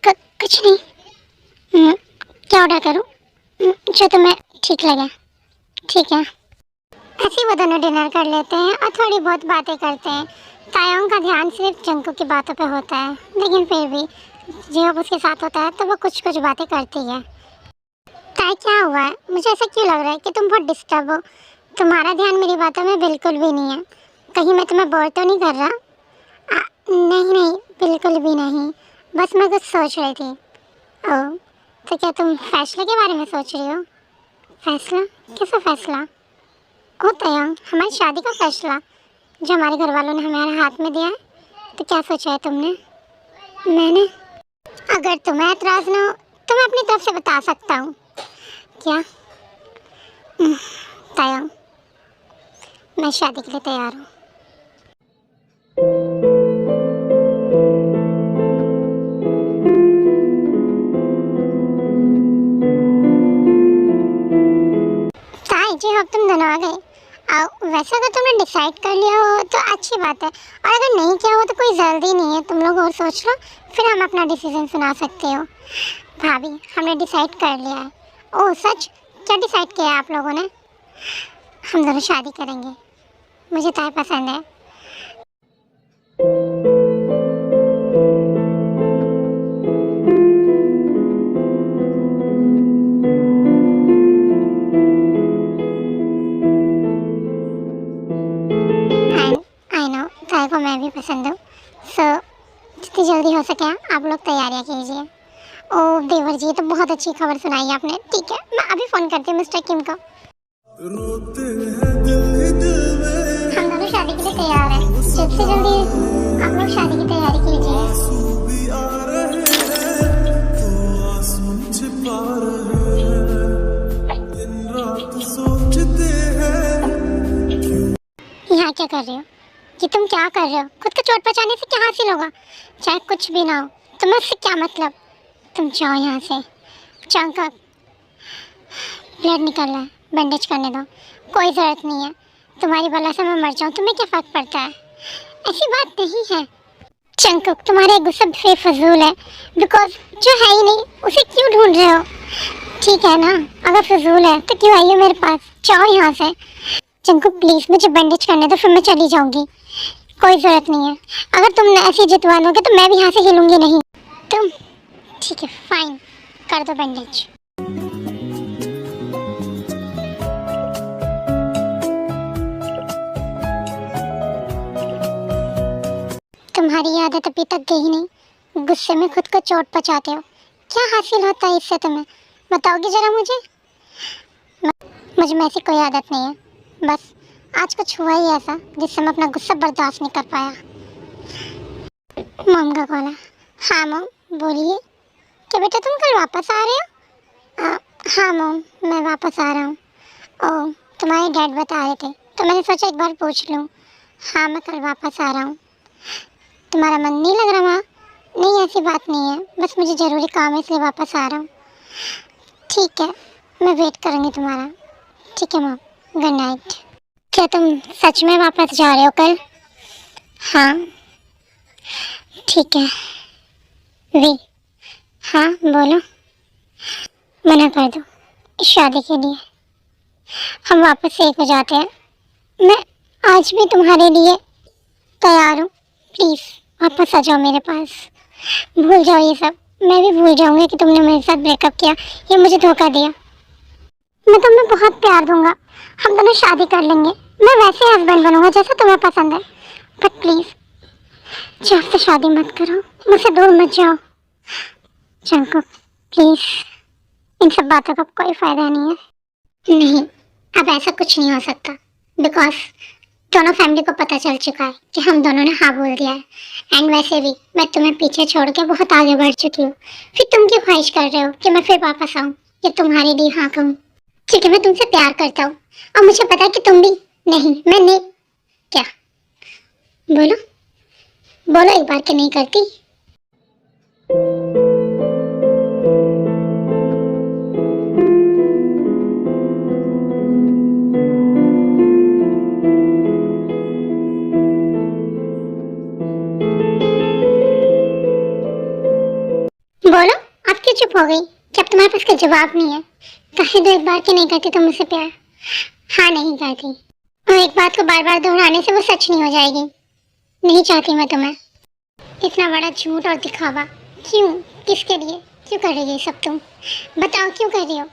Speaker 1: कुछ नहीं। क्या ऑर्डर करूँ? जो तुम्हें ठीक लगे। ठीक है, ऐसे वो दोनों डिनर कर लेते हैं और थोड़ी बहुत बातें करते हैं। तायोंग का ध्यान सिर्फ जंकू की बातों पे होता है, लेकिन फिर भी जब उसके साथ होता है तो वो कुछ कुछ बातें करती है। ताई, क्या हुआ है? मुझे ऐसा क्यों लग रहा है कि तुम बहुत डिस्टर्ब हो? तुम्हारा ध्यान मेरी बातों में बिल्कुल भी नहीं है। कहीं मैं तुम्हें बोर तो नहीं कर रहा? नहीं नहीं, बिल्कुल भी नहीं, बस मैं कुछ सोच रही थी। ओह, तो क्या तुम फैसले के बारे में सोच रही हो? फैसला? कैसा फैसला? ओ तायोंग, हमारी शादी का फैसला जो हमारे घर वालों ने हमारे हाथ में दिया है। तो क्या सोचा है तुमने? मैंने, अगर तुम्हें एतराज़ ना हो तो मैं अपनी तरफ से बता सकता हूँ। क्या? तायोंग, मैं शादी के लिए तैयार हूँ। ताई जी, अब तुम दोनों आ गए। वैसे अगर तुमने डिसाइड कर लिया हो तो अच्छी बात है, और अगर नहीं किया हो तो कोई जल्दी नहीं है। तुम लोग और सोच लो, फिर हम अपना डिसीजन सुना सकते हो। भाभी, हमने डिसाइड कर लिया है। ओह सच? क्या डिसाइड किया है आप लोगों ने? हम दोनों शादी करेंगे। मुझे ताई पसंद है। आई नो, ताई को मैं भी पसंद हूँ। सो जितनी जल्दी हो सके आप लोग तैयारियाँ कीजिए। ओह देवर जी, तो बहुत अच्छी खबर सुनाई आपने। ठीक है, मैं अभी फ़ोन करती हूँ मिस्टर किम को। हम दोनों शादी के लिए तैयार हैं। जल्द से जल्दी आप लोग शादी की तैयारी कीजिए। यहाँ क्या कर रहे हो? कि तुम क्या कर रहे हो? खुद को चोट पहुँचाने से क्या हासिल होगा? चाहे कुछ भी ना हो, तुम्हें उससे क्या मतलब? तुम जाओ यहाँ से। चंका, ब्लड निकल रहा है, बैंडेज करने दो। कोई ज़रूरत नहीं है, तुम्हारी बला से मैं मर जाऊँ तुम्हें क्या फ़र्क पड़ता है? ऐसी बात नहीं है। चंकुक, तुम्हारे गुस्सा बेफजूल है, बिकॉज जो है ही नहीं उसे क्यों ढूंढ रहे हो? ठीक है ना, अगर फजूल है तो क्यों आई हो मेरे पास? जाओ यहाँ से। चंकुक प्लीज़, मुझे बैंडेज करने दो, फिर मैं चली जाऊँगी। कोई ज़रूरत नहीं है, अगर तुम ऐसे जितवा दोगे तो मैं भी यहाँ से हिलूँगी नहीं। तुम ठीक है, फाइन, कर दो बैंडेज। तुम्हारी आदत अभी तक गई नहीं, गुस्से में खुद को चोट पहुँचाते हो। क्या हासिल होता है इससे तुम्हें? बताओगे ज़रा मुझे? मुझ में ऐसी कोई आदत नहीं है, बस आज कुछ हुआ ही ऐसा जिससे मैं अपना गुस्सा बर्दाश्त नहीं कर पाया। मॉम का कॉल है। हाँ मॉम, बोलिए। क्या बेटा तुम कल वापस आ रहे हो? हाँ मॉम, मैं वापस आ रहा हूँ। ओह, तुम्हारे डैड बता रहे थे तो मैंने सोचा एक बार पूछ लूँ। हाँ, मैं कल वापस आ रहा हूँ। तुम्हारा मन नहीं लग रहा वहाँ? नहीं, ऐसी बात नहीं है, बस मुझे ज़रूरी काम है इसलिए वापस आ रहा हूँ। ठीक है, मैं वेट करूँगी तुम्हारा। ठीक है मॉम, गुड नाइट। क्या तुम सच में वापस जा रहे हो कल? हाँ ठीक है। वी, हाँ बोलो। मना कर दो इस शादी के लिए, हम वापस से एक हो जाते हैं। मैं आज भी तुम्हारे लिए तैयार हूँ। प्लीज़ वापस आ जाओ मेरे पास। भूल जाओ ये सब। मैं भी भूल जाऊंगी कि तुमने मेरे साथ ब्रेकअप किया, ये मुझे धोखा दिया। मैं तुम्हें बहुत प्यार दूंगा, हम दोनों शादी कर लेंगे। मैं वैसे हस्बैंड बनूंगा जैसा तुम्हें पसंद है। बट प्लीज़ जब से शादी मत करो, मुझसे दूर मत जाओ। जंकुक प्लीज़, इन सब बातों का कोई फ़ायदा नहीं है। नहीं, अब ऐसा कुछ नहीं हो सकता, बिकॉज दोनों फैमिली को पता चल चुका है कि हम दोनों ने हाँ बोल दिया है। एंड वैसे भी मैं तुम्हें पीछे छोड़ के बहुत आगे बढ़ चुकी हूँ। फिर तुम क्यों ख्वाहिश कर रहे हो कि मैं फिर वापस आऊँ या तुम्हारे लिए हाँ कहूँ? क्योंकि मैं तुमसे प्यार करता हूँ और मुझे पता है कि तुम भी। नहीं, मैं नहीं। क्या? बोलो बोलो एक बार कि नहीं करती। बोलो, आप क्यों चुप हो गई? जब तुम्हारे पास कोई जवाब नहीं है, कहे दो एक बार कि नहीं करती तुम मुझसे प्यार। हाँ नहीं करती, और एक बात को बार बार दोहराने से वो सच नहीं हो जाएगी। नहीं चाहती मैं तुम्हें। इतना बड़ा झूठ और दिखावा क्यों? किसके लिए? क्यों कर रही है ये सब तुम? बताओ क्यों कर रही हो?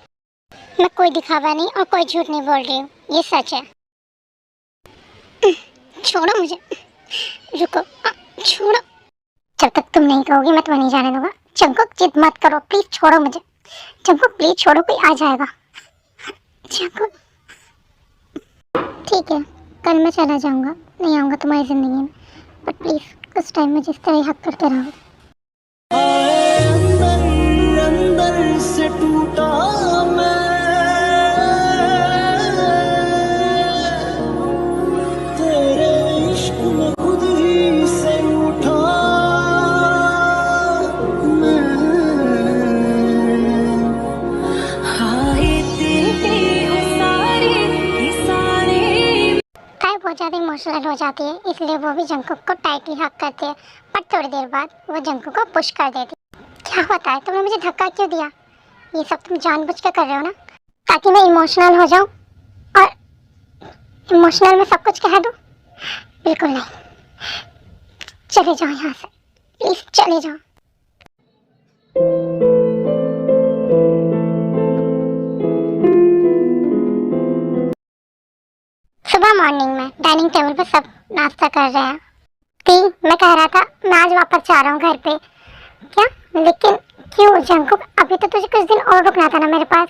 Speaker 1: मैं कोई दिखावा नहीं और कोई झूठ नहीं बोल रही हूँ, ये सच है। छोड़ो मुझे, रुको, छोड़ो। जब तक तुम नहीं कहोगी मैं तुम्हें नहीं जाने दूंगा। जंकुक जिद मत करो, प्लीज छोड़ो मुझे। जंकुक प्लीज छोड़ो, कोई आ जाएगा। जंकुक ठीक है, कल मैं चला जाऊंगा, नहीं आऊंगा तुम्हारी जिंदगी में। बट प्लीज कुछ टाइम में जिस तरह हक करते रहो।
Speaker 4: अंदर अंदर से टूटा मैं, तेरे इश्क में खुद ही से उठा मैं।
Speaker 3: हाय तेरे सारे ये सारे।
Speaker 1: काय बहुत ज़्यादा इमोशनल हो जाती है, इसलिए वो भी जंकुक को टाइटली हक करती है। पर थोड़ी देर बाद वो जंकुक को पुश कर देती है। क्या होता है? तुमने मुझे धक्का क्यों दिया? ये सब तुम जानबूझ के कर रहे हो ना, ताकि मैं इमोशनल हो जाऊं और इमोशनल में सब कुछ कह दूं? बिल्कुल नहीं। चले जाओ यहाँ से, प्लीज चले जाओ। सुबह मॉर्निंग में डाइनिंग टेबल पर सब नाश्ता कर रहे हैं। ती, मैं कह रहा था मैं आज वापस जा रहा हूँ घर पे। क्या? लेकिन क्यों जंकुक? अभी तो तुझे कुछ दिन और रुकना था ना मेरे पास।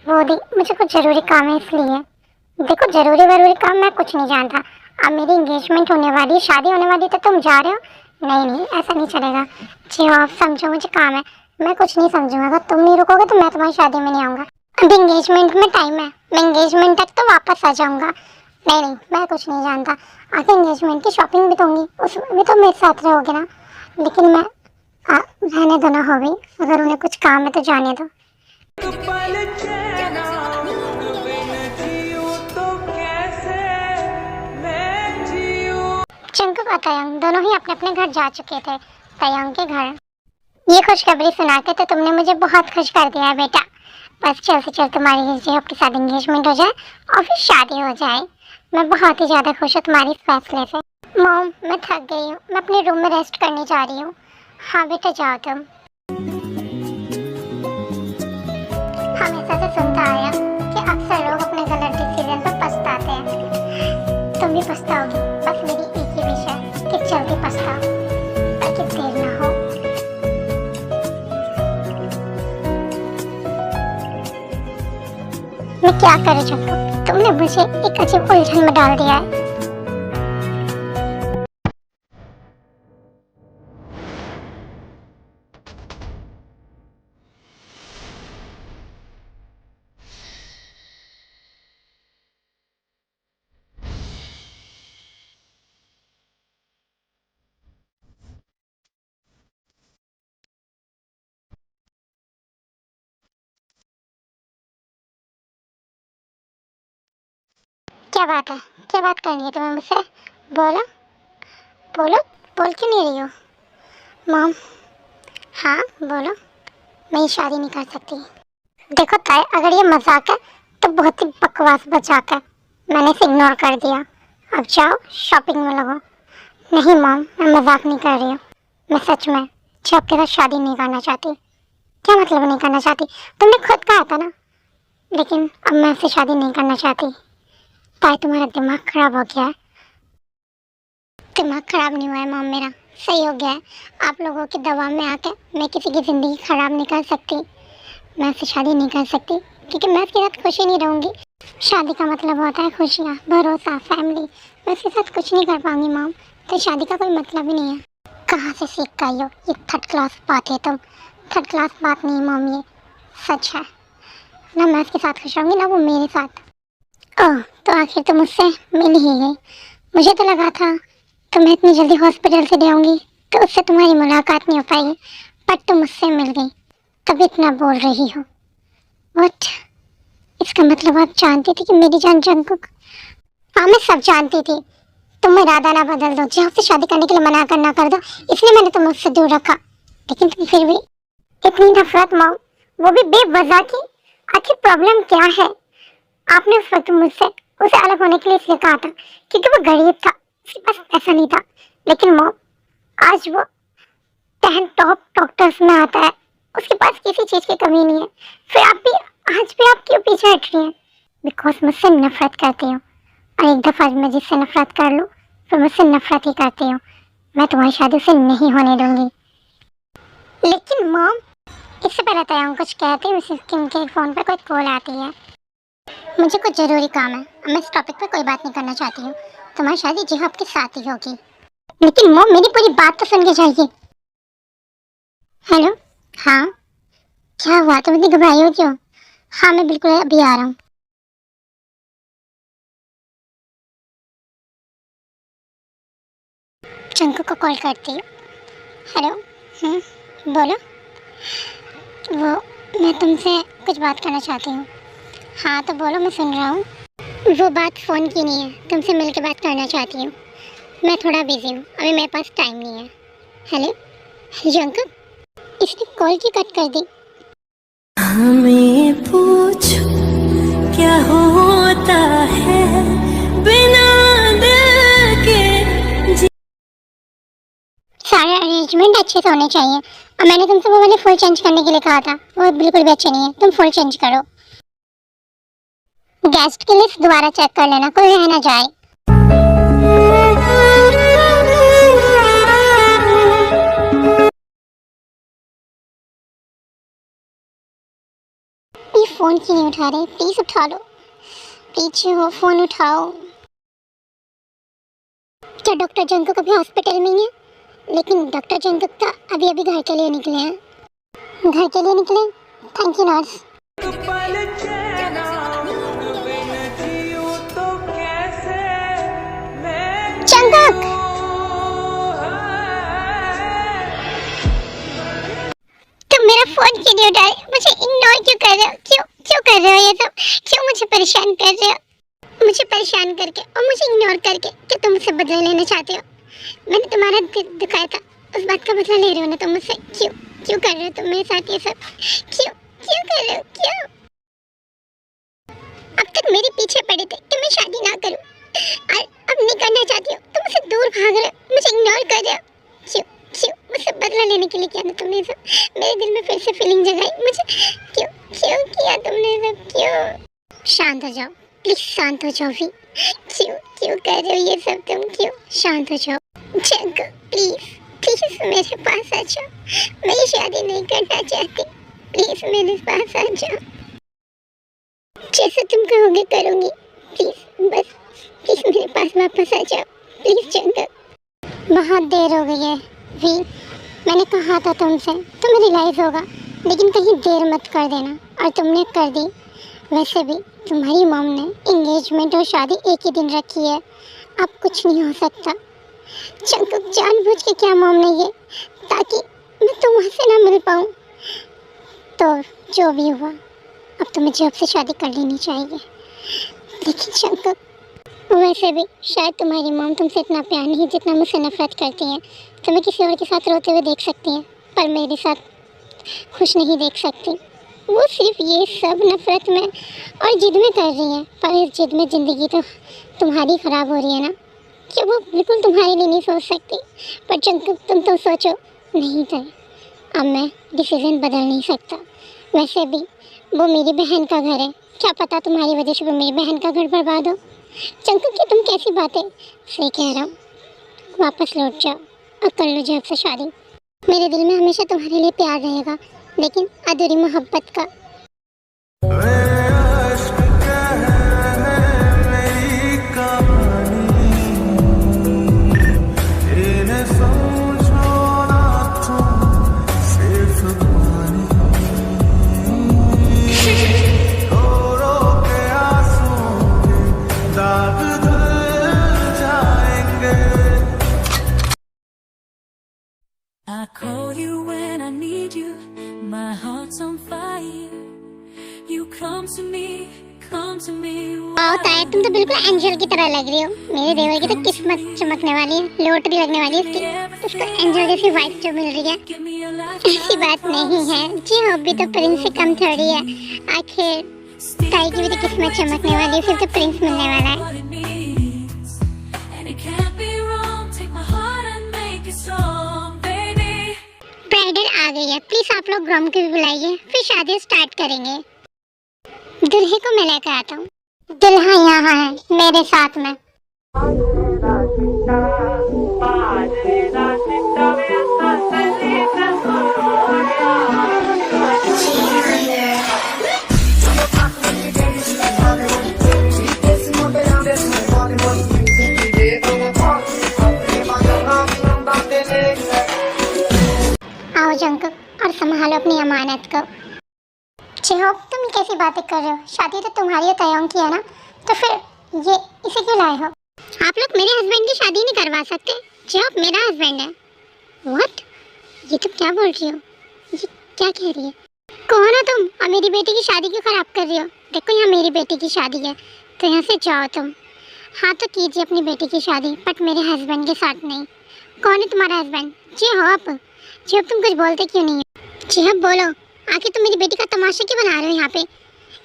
Speaker 1: वो दी, मुझे कुछ ज़रूरी काम है इसलिए। देखो ज़रूरी काम मैं कुछ नहीं जानता। अब मेरी इंगेजमेंट होने वाली है, शादी होने वाली, तो तुम जा रहे हो? नहीं नहीं, ऐसा नहीं चलेगा। जी आप समझो, मुझे काम है। मैं कुछ नहीं समझूंगा। अगर तुम नहीं रुकोगे तो मैं तुम्हारी शादी में नहीं आऊँगा। अभी इंगेजमेंट में टाइम है, मैं इंगेजमेंट तक तो वापस आ जाऊँगा। नहीं नहीं, मैं कुछ नहीं जानता। आखिर इंगेजमेंट की शॉपिंग भी दूँगी, उसमें भी तो मेरे साथ रहोगे ना। लेकिन मैं रहने दो ना हो गई, अगर उन्हें कुछ काम है तो जाने दो। जंकुक और तयंग दोनों ही अपने अपने घर जा चुके थे। तयंग के घर ये खुशखबरी सुना के तो तुमने मुझे बहुत खुश कर दिया है बेटा। बस जल्द से जल्द तुम्हारी जी आपके साथ एंगेजमेंट हो जाए और फिर शादी हो जाए। मैं बहुत ही ज़्यादा खुश हूँ तुम्हारी इस फैसले से। मॉम, मैं थक गई हूँ, मैं अपने रूम में रेस्ट करने जा रही हूँ। हाँ बेटा जाओ तुम। हमेशा से सुनता आया कि अक्सर लोग अपने गलत डिसीजन पर पछताते हैं। तुम भी पछताओगी, बस मेरी एक ही विश है कि जल्दी पछताओ ताकि देर ना हो। मैं क्या करूँ जंकुक, तुमने मुझे एक अजीब उलझन में डाल दिया है। क्या बात है? क्या बात करनी है तुम्हें मुझसे? बोलो बोलो, बोल क्यों नहीं रही हो? मॉम, हाँ बोलो। मैं ये शादी नहीं कर सकती। देखो ताई, अगर ये मजाक है तो बहुत ही बकवास मजाक है। मैंने इसे इग्नोर कर दिया। अब जाओ शॉपिंग में लगो। नहीं मॉम, मैं मजाक नहीं कर रही हूँ। मैं सच में जॉब के साथ शादी नहीं करना चाहती। क्या मतलब नहीं करना चाहती? तुमने खुद कहा था ना। लेकिन अब मैं उससे शादी नहीं करना चाहती। ताई, तुम्हारा दिमाग खराब हो गया है। दिमाग खराब नहीं हुआ है मॉम, मेरा सही हो गया है। आप लोगों के दबाव में आके मैं किसी की ज़िंदगी खराब नहीं कर सकती। मैं उससे शादी नहीं कर सकती क्योंकि मैं उसके साथ खुशी नहीं रहूँगी। शादी का मतलब होता है खुशियाँ, भरोसा, फैमिली। मैं उसके साथ कुछ नहीं कर पाऊँगी मॉम, तो शादी का कोई मतलब ही नहीं है। कहाँ से सीख के आई हो ये थर्ड क्लास बात है? तुम थर्ड क्लास बात नहीं मॉम, ये सच है। ना मैं उसके साथ खुश रहूँगी ना वो मेरे साथ। ओह, तो आखिर तुम मुझसे मिल ही गई। मुझे तो लगा था तुम्हें इतनी जल्दी हॉस्पिटल से ले आऊँगी तो उससे तुम्हारी मुलाकात नहीं हो पाएगी, पर तुम मुझसे मिल गई तब इतना बोल रही हो। व्हाट? इसका मतलब आप जानती थी कि मेरी जान जंकुक? हाँ, मैं सब जानती थी। तुम इरादा ना बदल दो, जहाँ से शादी करने के लिए मना करना कर दो, इसलिए मैंने तुम्हें उससे दूर रखा। लेकिन तुम फिर भी इतनी नफरत मॉम, वो भी बेवजह की। आखिर प्रॉब्लम क्या है? आपने उस वक्त मुझसे उसे अलग होने के लिए इसलिए कहा था क्योंकि वो गरीब था, उसके पास पैसा नहीं था। लेकिन मॉम, आज वो 10 टॉप डॉक्टर्स में आता है, उसके पास किसी चीज़ की कमी नहीं है। फिर आप भी आज भी आप क्यों पीछे हट रही हैं? बिकॉज मुझसे नफरत करती हो, और एक दफ़ा मैं जिससे नफरत कर लूँ फिर मुझसे नफरत ही करती हो। मैं तुम्हारी शादी से नहीं होने दूंगी। लेकिन मॉम, इससे पहले तय कुछ कहती हूँ, उनके फ़ोन पर कोई कॉल आती है। मुझे कुछ ज़रूरी काम है, अब मैं इस टॉपिक पर कोई बात नहीं करना चाहती हूँ। तुम्हारी शादी जिहाब के साथ ही होगी। लेकिन मॉम, मेरी पूरी बात तो सुन के जाइए। हेलो, हाँ क्या हुआ? तुम इतनी घबराई हो क्यों? हाँ मैं बिल्कुल अभी आ रहा हूँ। चंकू को कॉल करती हूँ। हेलो, बोलो। वो मैं तुमसे कुछ बात करना चाहती हूँ। हाँ तो बोलो, मैं सुन रहा हूँ। वो बात फ़ोन की नहीं है, तुमसे मिल के बात करना चाहती हूँ। मैं थोड़ा बिजी हूँ, अभी मेरे पास टाइम नहीं है। हेलो चंकू, इसने कॉल की कट कर दी।
Speaker 3: हमें पूछो क्या होता है बिना दिल के।
Speaker 1: सारे अरेंजमेंट अच्छे से होने चाहिए, और मैंने तुमसे वो वाले फुल चेंज करने के लिए कहा था, वो बिल्कुल भी अच्छे नहीं है। तुम फुल चेंज करो। गेस्ट की लिस्ट दोबारा चेक कर लेना, कोई रह ना जाए। ये फोन क्यों नहीं उठा रहे? प्लीज उठा लो, पीछे हो, फोन उठाओ। क्या डॉक्टर जंकुक अभी हॉस्पिटल में ही है? लेकिन डॉक्टर जंकुक तो अभी अभी घर के लिए निकले हैं। घर के लिए निकले? Thank you nurse. जंकुक, तुम मेरा फोन क्यों नहीं उठा रहे? मुझे इग्नोर क्यों कर रहे हो? क्यों क्यों कर रहे हो ये सब? क्यों मुझे परेशान कर रहे हो? मुझे परेशान करके और मुझे इग्नोर करके क्या तुम मुझसे बदला लेना चाहते हो? मैंने तुम्हारा दिल दुखाया था, उस बात का बदला ले रहे हो ना तुम मुझसे? क्यों क्यों कर रहे हो तुम मेरे साथ ये सब? क्यों क्यों कर रहे हो? क्यों? अब तक मेरे पीछे पड़े थे कि मैं शादी ना करूं, और अब नहीं करना चाहती हो, तुम मुझसे दूर भाग रहे हो, मुझे इग्नोर कर रहे हो। क्यों क्यों? मुझसे बदला लेने के लिए किया ना तुमने सब? मेरे दिल में फिर से फीलिंग जगाई मुझे। क्यों क्यों किया तुमने सब? क्यों? शांत हो जाओ प्लीज, शांत हो जाओ भी। क्यों क्यों कर रहे हो ये सब तुम? क्यों? शांत हो जाओ। जंकु प्लीज प्लीज मेरे पास आ जाओ, मैं ये शादी नहीं करना चाहती, प्लीज मेरे पास आ जाओ। जैसे तुम कहोगे करूँगी, प्लीज बस प्लीज मेरे पास वापस आ जाओ, प्लीज जंकु। बहुत देर हो गई है वी, मैंने कहा था तुमसे, तुम्हें रियलाइज़ होगा, लेकिन कहीं देर मत कर देना, और तुमने कर दी। वैसे भी तुम्हारी मॉम ने इंगेजमेंट और शादी एक ही दिन रखी है, अब कुछ नहीं हो सकता। जंकुक जानबूझ के क्या मॉम ने ये, ताकि मैं तुमसे ना मिल पाऊँ। तो जो भी हुआ, अब तुम्हें जब से शादी कर लेनी चाहिए। लेकिन जंकुक, वैसे भी शायद तुम्हारी मॉम तुमसे इतना प्यार नहीं जितना मुझसे नफरत करती हैं। तुम्हें किसी और के साथ रोते हुए देख सकती हैं, पर मेरे साथ खुश नहीं देख सकती। वो सिर्फ ये सब नफरत में और जिद में कर रही है, पर इस जिद में ज़िंदगी तो तुम्हारी ख़राब हो रही है ना, कि वो बिल्कुल तुम्हारे लिए नहीं सोच सकती। पर जंकुक तुम तो सोचो। नहीं तो अब मैं डिसीज़न बदल नहीं सकता। वैसे भी वो मेरी बहन का घर है, क्या पता तुम्हारी वजह से वो मेरी बहन का घर बर्बाद हो। जंकुक की तुम कैसी बातें। सही कह रहा हूँ, वापस लौट जाओ और कर लो जब से शादी। मेरे दिल में हमेशा तुम्हारे लिए प्यार रहेगा, लेकिन अधूरी मोहब्बत का।
Speaker 2: इश्क क्या है मेरी कहानी, इन्हें समझो ना तुम सिर्फ पानी, रो रो के आंसू के दाग धुल जाएंगे।
Speaker 3: I call you when I need you, my heart's on fire. You come to me.
Speaker 1: वाह ताया, तुम तो बिल्कुल एंजल की तरह लग रही हो। मेरे देवर की तो किस्मत चमकने वाली है, लॉटरी लगने वाली है इसकी। उसको एंजल जैसी वाइफ जो मिल रही है। ऐसी बात नहीं है जी, हो भी तो प्रिंस से कम थोड़ी है। आखिर ताई की भी तो किस्मत चमकने वाली है, फिर तो प्रिंस मिलने वाला है। ब्राइडल आ गई है, प्लीज आप लोग ग्रूम को भी बुलाइए, फिर शादी स्टार्ट करेंगे। दुल्हे को मैं लेकर आता हूँ। दुल्हा यहाँ है मेरे साथ में। आओ जंकुक, और संभालो अपनी अमानत को। होप तुम कैसी बातें कर रहे हो? शादी तो तुम्हारी तय की है ना, तो फिर ये इसे क्यों लाए हो? आप लोग मेरे हस्बैंड की शादी नहीं करवा सकते? होप मेरा हस्बैंड है। व्हाट? ये तुम क्या बोल रही हो? ये क्या कह रही है? कौन हो तुम और मेरी बेटी की शादी क्यों खराब कर रही हो? देखो यहाँ मेरी बेटी की शादी है, तो यहाँ से जाओ तुम। हाँ तो कीजिए अपनी बेटी की शादी, बट मेरे हस्बैंड के साथ नहीं। कौन है तुम्हारा हस्बैंड? होप तुम कुछ बोलते क्यों नहीं हो? होप बोलो, आखिर तुम मेरी बेटी का तमाशा क्यों बना रहे हो यहाँ पे?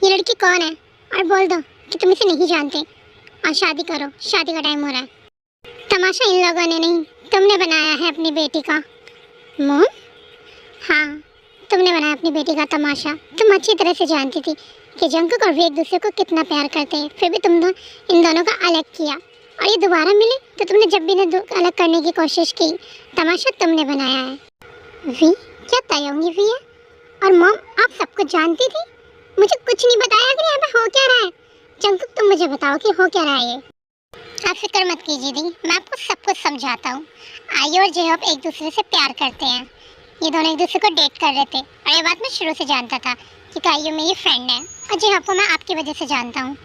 Speaker 1: ये लड़की कौन है? और बोल दो कि तुम इसे नहीं जानते और शादी करो, शादी का टाइम हो रहा है। तमाशा इन लोगों ने नहीं, तुमने बनाया है अपनी बेटी का। मोम? हाँ, तुमने बनाया अपनी बेटी का तमाशा। तुम अच्छी तरह से जानती थी कि जंकुक और वे एक दूसरे को कितना प्यार करते हैं, फिर भी तुमने इन दोनों का अलग किया, और ये दोबारा मिले तो तुमने जब भी इन्हें अलग करने की कोशिश की। तमाशा तुमने बनाया है। वी? क्या तयंगी वी है? और मॉम, आप सब कुछ जानती थी? मुझे कुछ नहीं बताया कि यहाँ पे हो क्या रहा है। जंकुक तुम मुझे बताओ कि हो क्या रहा है ये। आप फिक्र मत कीजिए दी, मैं आपको सब कुछ समझाता हूँ। आयु और जेहोप एक दूसरे से प्यार करते हैं। ये दोनों एक दूसरे को डेट कर रहे थे, और ये बात मैं शुरू से जानता था कि आयु मेरी फ्रेंड है, और जेहोप को मैं आपकी वजह से जानता हूँ।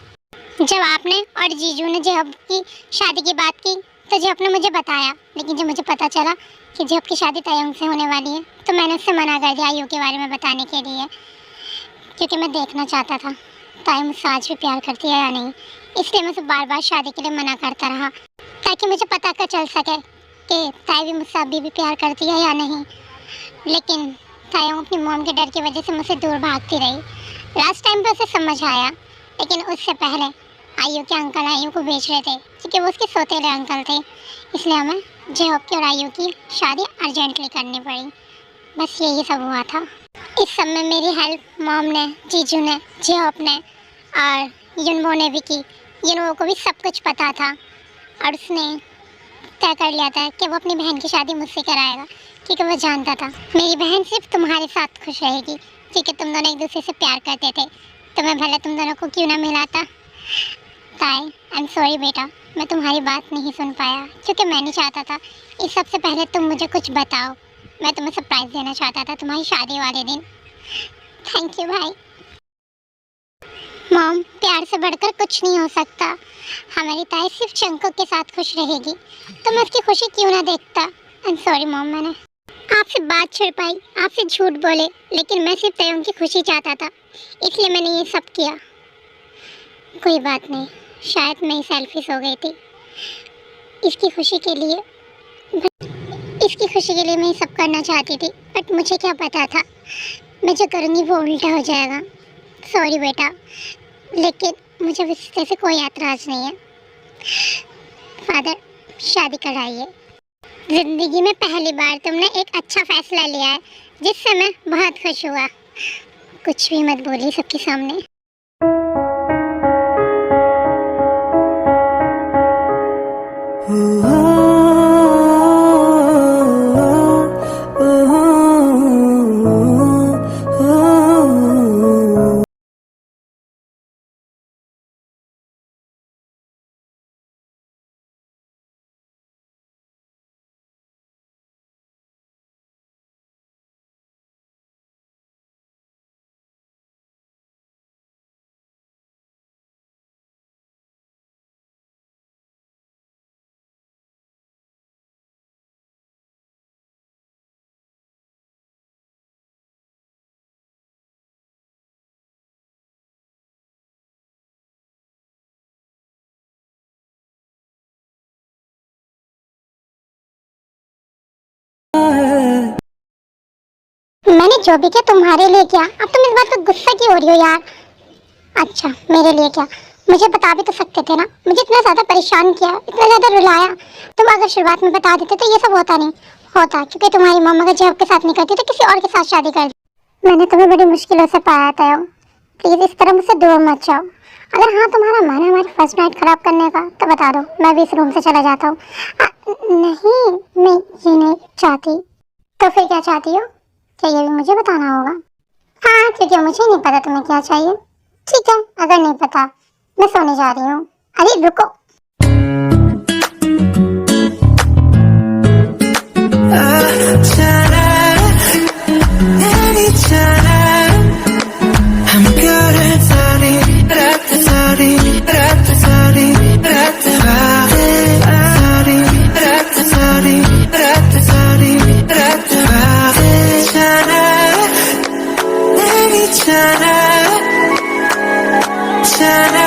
Speaker 1: जब आपने और जीजू ने जेहोप की शादी की बात की तो जेहोप ने मुझे बताया, लेकिन जब मुझे पता चला कि जेहोप की शादी तयंग से होने वाली है तो मैंने उससे मना कर दिया आयु के बारे में बताने के लिए, क्योंकि मैं देखना चाहता था ताई मुझसे आज भी प्यार करती है या नहीं। इसलिए मैं उसे बार बार शादी के लिए मना करता रहा, ताकि मुझे पता कर चल सके कि ताई भी मुझसे अभी भी प्यार करती है या नहीं। लेकिन ताई अपनी मॉम के डर की वजह से मुझसे दूर भागती रही। लास्ट टाइम पे उसे समझ आया, लेकिन उससे पहले आयु के अंकल आयु को बेच रहे थे, क्योंकि वो उसके सौतेले अंकल थे। इसलिए हमें जेहोप की और आयु की शादी अर्जेंटली करनी पड़ी। बस यही सब हुआ था। इस सब में मेरी हेल्प मॉम ने, जीजू ने, जेहोप ने और युनबो ने भी की। युनबो को भी सब कुछ पता था, और उसने तय कर लिया था कि वो अपनी बहन की शादी मुझसे कराएगा, क्योंकि वो जानता था मेरी बहन सिर्फ तुम्हारे साथ खुश रहेगी, क्योंकि तुम दोनों एक दूसरे से प्यार करते थे। तो मैं भले तुम दोनों को क्यों ना मिलाता। ताई, आई एम सॉरी बेटा, मैं तुम्हारी बात नहीं सुन पाया, क्योंकि मैं नहीं चाहता था। इस सबसे पहले तुम मुझे कुछ बताओ। मैं तुम्हें सरप्राइज देना चाहता था तुम्हारी शादी वाले दिन। थैंक यू भाई। मॉम, प्यार से बढ़कर कुछ नहीं हो सकता। हमारी ताई सिर्फ जंकुक के साथ खुश रहेगी, तो मैं उसकी खुशी क्यों ना देखता। आई एम सॉरी मॉम, मैंने आपसे बात छिड़ पाई, आपसे झूठ बोले, लेकिन मैं सिर्फ तयंग की खुशी चाहता था, इसलिए मैंने ये सब किया। कोई बात नहीं, शायद मैं सेल्फिश हो गई थी। इसकी खुशी के लिए, इस उसकी खुशी के लिए मैं ये सब करना चाहती थी, बट मुझे क्या पता था मैं जो करूँगी वो उल्टा हो जाएगा। सॉरी बेटा, लेकिन मुझे इस रिश्ते से कोई ऐतराज़ नहीं है। फादर, शादी कराइए। ज़िंदगी में पहली बार तुमने एक अच्छा फैसला लिया है, जिससे मैं बहुत खुश हुआ। कुछ भी मत बोलिए सबके सामने। मैंने जो भी किया तुम्हारे लिए किया, अब तुम इस बात पर गुस्सा क्यों हो रही हो यार? अच्छा, मेरे लिए क्या? मुझे बता भी तो सकते थे ना। मुझे इतना ज़्यादा परेशान किया, इतना ज़्यादा रुलाया। तुम अगर शुरुआत में बता देते तो ये सब होता नहीं होता, क्योंकि तुम्हारी मम्मा अगर जॉब के साथ नहीं करती तो किसी और के साथ शादी कर दी। मैंने तुम्हें बड़ी मुश्किलों से पाया था। प्लीज़ इस तरह मुझसे दूर मत जाओ। अगर हाँ तुम्हारा मन है हमारी फर्स्ट नाइट ख़राब करने का तो बता दो, मैं भी इस रूम से चला जाता हूँ। नहीं, मैं ये नहीं चाहती। तो फिर क्या चाहती हो? क्या ये भी मुझे बताना होगा? हाँ, क्योंकि मुझे नहीं पता तुम्हें क्या चाहिए। ठीक है, अगर नहीं पता मैं सोने जा रही हूँ। अरे रुको।
Speaker 2: Chana